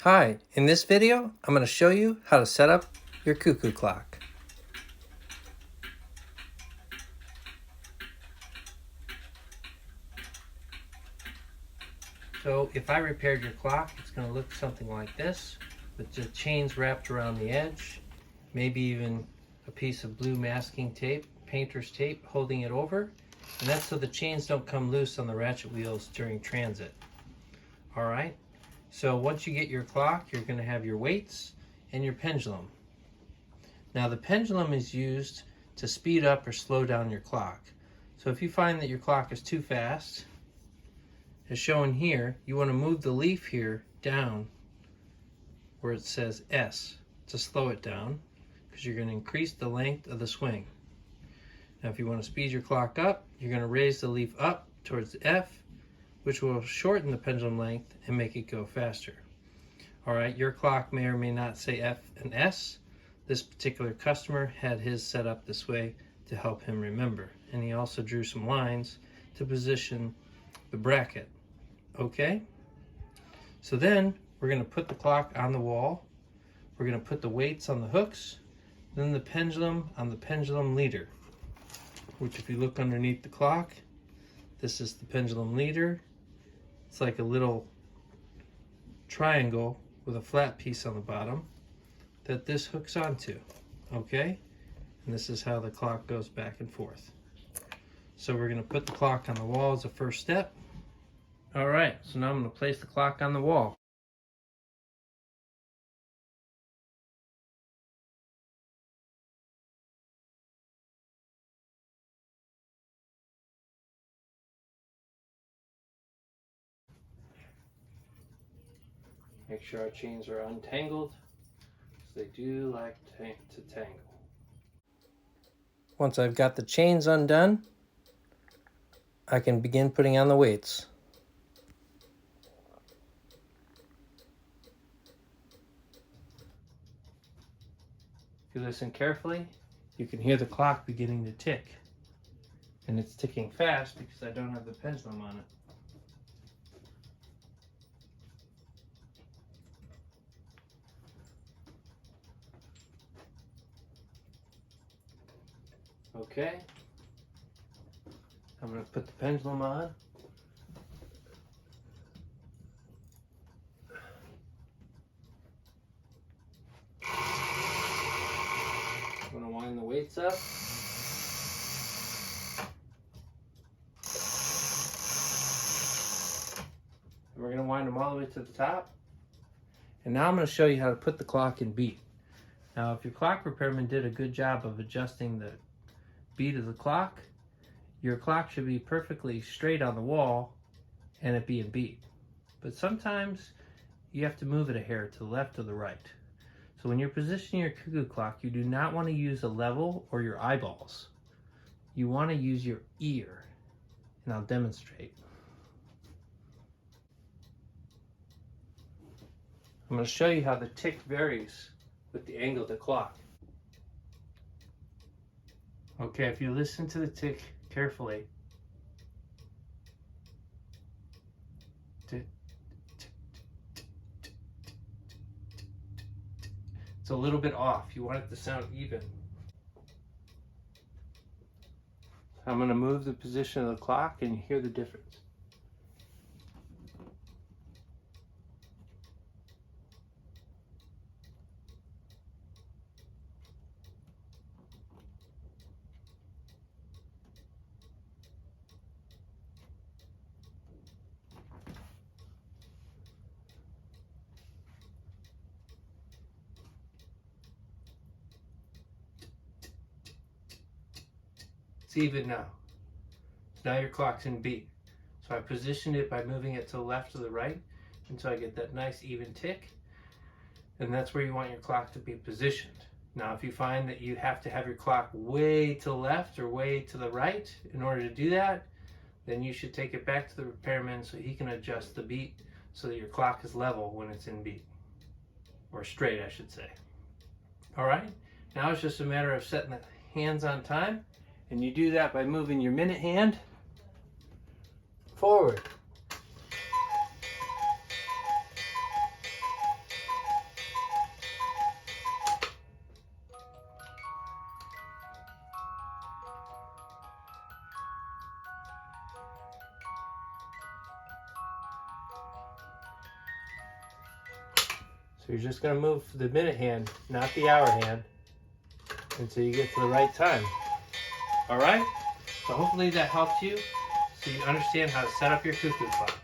Hi, in this video, I'm going to show you how to set up your cuckoo clock. So if I repaired your clock, it's going to look something like this, with the chains wrapped around the edge, maybe even a piece of blue masking tape, painter's tape, holding it over, and that's so the chains don't come loose on the ratchet wheels during transit. Alright, so once you get your clock, you're going to have your weights and your pendulum. Now the pendulum is used to speed up or slow down your clock. So if you find that your clock is too fast, as shown here, you want to move the leaf here down where it says S to slow it down, because you're going to increase the length of the swing. Now if you want to speed your clock up, you're going to raise the leaf up towards the F, which will shorten the pendulum length and make it go faster. Alright, your clock may or may not say F and S. This particular customer had his set up this way to help him remember, and he also drew some lines to position the bracket. Okay, so then we're going to put the clock on the wall, we're going to put the weights on the hooks, then the pendulum on the pendulum leader, which if you look underneath the clock, this is the pendulum leader. It's like a little triangle with a flat piece on the bottom that this hooks onto, okay? And this is how the clock goes back and forth. So we're going to put the clock on the wall as a first step. Alright, so now I'm going to place the clock on the wall. Make sure our chains are untangled, because they do like to tangle. Once I've got the chains undone, I can begin putting on the weights. If you listen carefully, you can hear the clock beginning to tick. And it's ticking fast because I don't have the pendulum on it. Okay, I'm going to put the pendulum on. I'm going to wind the weights up. And we're going to wind them all the way to the top. And now I'm going to show you how to put the clock in beat. Now if your clock repairman did a good job of adjusting the beat of the clock, your clock should be perfectly straight on the wall and it be in beat. But sometimes you have to move it a hair to the left or the right. So when you're positioning your cuckoo clock, you do not want to use a level or your eyeballs. You want to use your ear, and I'll demonstrate. I'm going to show you how the tick varies with the angle of the clock. Okay, if you listen to the tick carefully, it's a little bit off. You want it to sound even. I'm going to move the position of the clock and you hear the difference. It's even now. Now your clock's in beat. So I positioned it by moving it to the left or the right until I get that nice even tick. And that's where you want your clock to be positioned. Now if you find that you have to have your clock way to the left or way to the right in order to do that, then you should take it back to the repairman so he can adjust the beat so that your clock is level when it's in beat. Or straight, I should say. Alright, now it's just a matter of setting the hands on time. And you do that by moving your minute hand forward. So you're just going to move the minute hand, not the hour hand, until you get to the right time. All right? So hopefully that helped you so you understand how to set up your cuckoo clock.